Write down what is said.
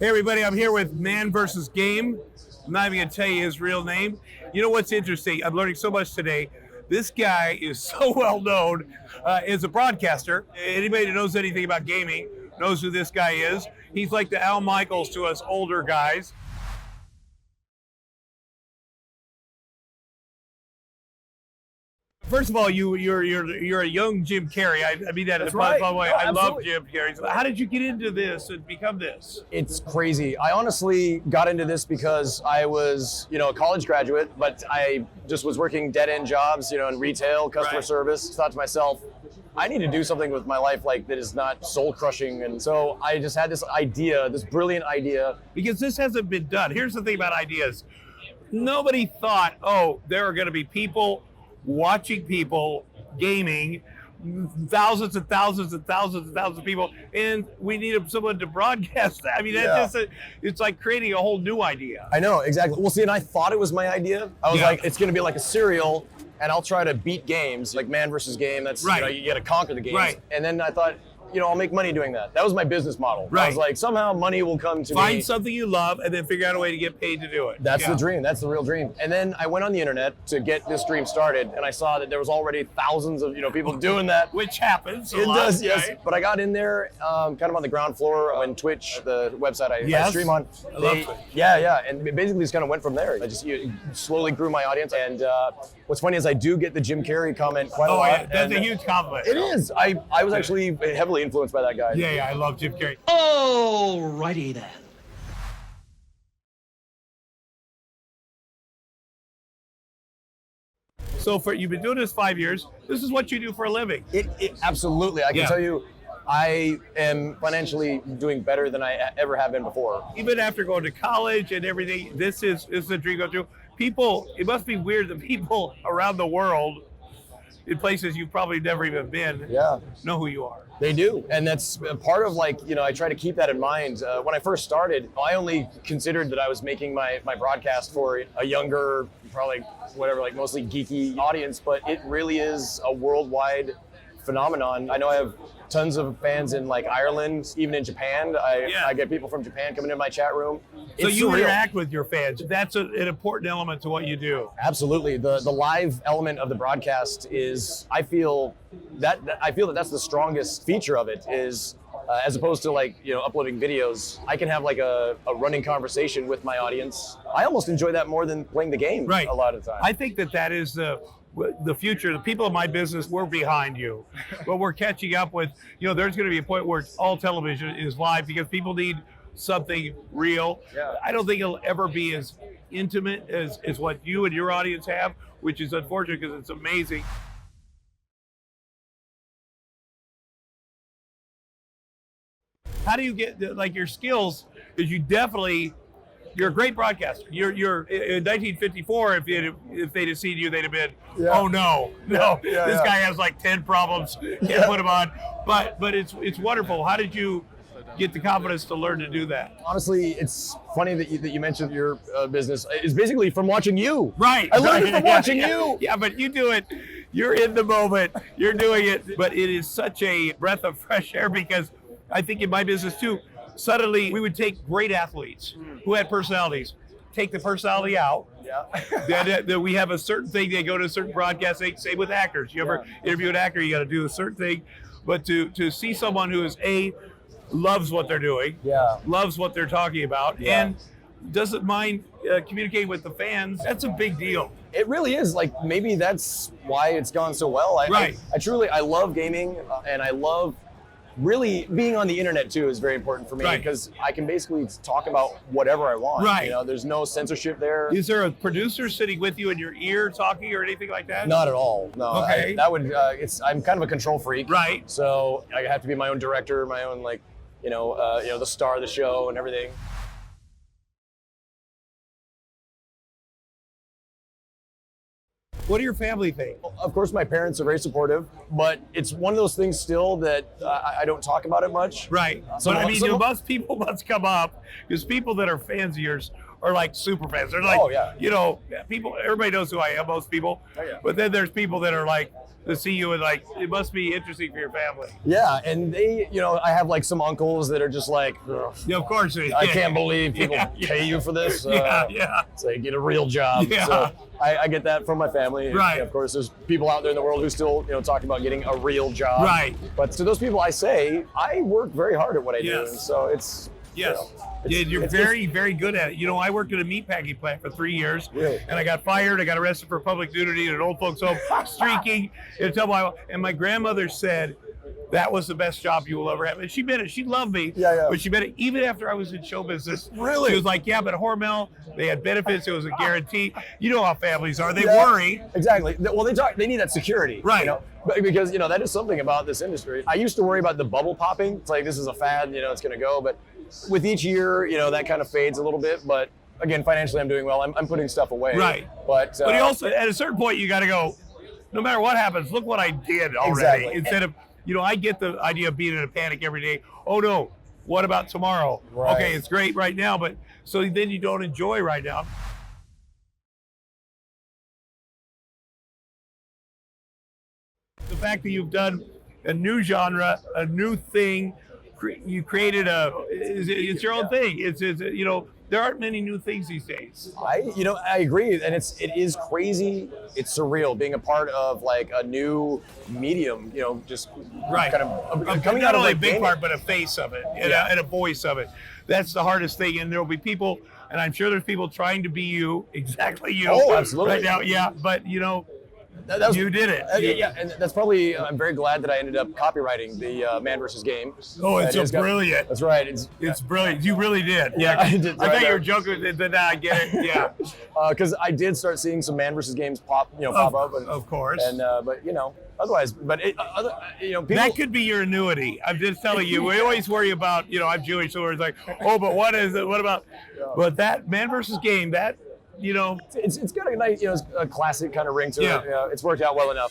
Hey everybody, I'm here with MANvsGAME. I'm not even going to tell you his real name. You know what's interesting? I'm learning so much today. This guy is so well known as a broadcaster. Anybody that knows anything about gaming knows who this guy is. He's like the Al Michaels to us older guys. First of all, you're a young Jim Carrey. I mean that. That's by right. the way, No, I love absolutely. Jim Carrey. So how did you get into this and become this? It's crazy. I honestly got into this because I was, a college graduate, but I just was working dead-end jobs, in retail, customer Right. service. Thought to myself, I need to do something with my life that is not soul-crushing. And so I just had this idea, this brilliant idea. Because this hasn't been done. Here's the thing about ideas. Nobody thought, there are going to be people watching people gaming, thousands and thousands and thousands and thousands of people, and we needed someone to broadcast that. I mean, it's like creating a whole new idea. I know, exactly. Well, see, and I thought it was my idea. I was like, it's going to be like a serial, and I'll try to beat games, like Man-vs.Game. That's, Right. You got to conquer the games. Right. And then I thought, I'll make money doing that. That was my business model. Right. I was like, somehow money will come to me. Find something you love and then figure out a way to get paid to do it. That's the dream. That's the real dream. And then I went on the internet to get this dream started, and I saw that there was already thousands of people doing that. Which happens. It does, yes. But I got in there kind of on the ground floor when Twitch, the website I stream on. I love Twitch. Yeah. And it basically just kind of went from there. I just slowly grew my audience. And what's funny is I do get the Jim Carrey comment quite a lot. Yeah, that's a huge compliment. It is. I was actually heavily influenced by that guy. Yeah, I love Jim Carrey. Alrighty then. So you've been doing this 5 years. This is what you do for a living. It absolutely. I can tell you, I am financially doing better than I ever have been before. Even after going to college and everything, this is a dream come true. People, it must be weird that people around the world, in places you've probably never even been, know who you are. They do, and that's part of I try to keep that in mind. When I first started, I only considered that I was making my broadcast for a younger, probably mostly geeky audience, but it really is a worldwide phenomenon. I know I have tons of fans in Ireland, even in Japan. I get people from Japan coming into my chat room. So It's you surreal. interact with your fans. That's an important element to what you do. Absolutely. The live element of the broadcast is, I feel that that's the strongest feature of it is, as opposed to uploading videos, I can have a running conversation with my audience. I almost enjoy that more than playing the game a lot of the time. I think that is the future. The people in my business, we're behind you, but we're catching up with, there's going to be a point where all television is live because people need something real. I don't think it'll ever be as intimate as what you and your audience have, which is unfortunate because it's amazing. How do you get your skills? Because you're a great broadcaster. You're in 1954. If they'd have seen you, they'd have been, oh no, this guy has 10 problems. Can't put him on. But it's wonderful. How did you get the confidence to learn to do that? Honestly, it's funny that you mentioned your business. It's basically from watching you. Right. I learned it from watching you. Yeah, but you do it. You're in the moment. You're doing it. But it is such a breath of fresh air because I think in my business too, suddenly we would take great athletes who had personalities, take the personality out. Then we have a certain thing, they go to a certain broadcast, same with actors. You ever interview an actor, you got to do a certain thing. But to see someone who is loves what they're doing, loves what they're talking about, and doesn't mind communicating with the fans, that's a big deal. It really is. Maybe that's why it's gone so well. I love gaming, and I love really being on the internet too is very important for me because I can basically talk about whatever I want. There's no censorship there. Is there a producer sitting with you in your ear talking or anything like that? Not at all. No. Okay. I'm kind of a control freak. Right. So I have to be my own director, my own the star of the show and everything. What do your family think? Of course, my parents are very supportive, but it's one of those things still that I don't talk about it much. Right. But people must come up because people that are fans of yours are super fans. They're people, everybody knows who I am, most people. But then there's people that are to see you, and like it must be interesting for your family. Yeah, and they, I have like some uncles that are just like, Yeah, of course. I can't believe people pay you for this. Yeah. So get a real job. Yeah. So I get that from my family. And, Right. of course, there's people out there in the world who still, talk about getting a real job. Right. But to those people, I say, I work very hard at what I do. Yes. And so it's, Yes. You're very, very good at it. I worked at a meatpacking plant for 3 years, Really? and I got fired. I got arrested for public nudity at an old folks home, streaking. And my grandmother said, that was the best job you will ever have. And she meant it. She loved me. Yeah. But she meant it even after I was in show business. Really? She was like, yeah, but at Hormel, they had benefits. It was a guarantee. You know how families are. They Yeah, worry. Exactly. Well, they need that security. Right. But because, that is something about this industry. I used to worry about the bubble popping. It's like, this is a fad, it's going to go. But with each year, that kind of fades a little bit. But again, financially, I'm doing well. I'm putting stuff away. Right. But you also, at a certain point, you got to go, no matter what happens, look what I did already. Exactly. Instead of, I get the idea of being in a panic every day. Oh no, what about tomorrow? Right. Okay, it's great right now, but so then you don't enjoy right now. The fact that you've done a new genre, a new thing, you created it's your own thing. It's there aren't many new things these days. I agree, and it is crazy. It's surreal being a part of like a new medium. Just Right. kind of coming Not out of only like a big gaming. part, but a face of it and, Yeah. and a voice of it. That's the hardest thing. And there will be people, and I'm sure there's people trying to be you, exactly you. Oh, absolutely. Right now, yeah. But That was- you did it. Yeah, and that's probably. I'm very glad that I ended up copywriting the MANvsGAME. Oh, it's And so brilliant. That's right. It's brilliant. You really did. Yeah, I did. I thought you were joking. Then I get it. Yeah. Because I did start seeing some MANvsGAMes pop up. And, of course. And otherwise, people. That could be your annuity. I'm just telling you. We always worry about, I'm Jewish, so it's like, oh, but what is it? What about? But that MANvsGAME, that. It's got a nice, a classic kind of ring to Yeah. it. It's worked out well enough.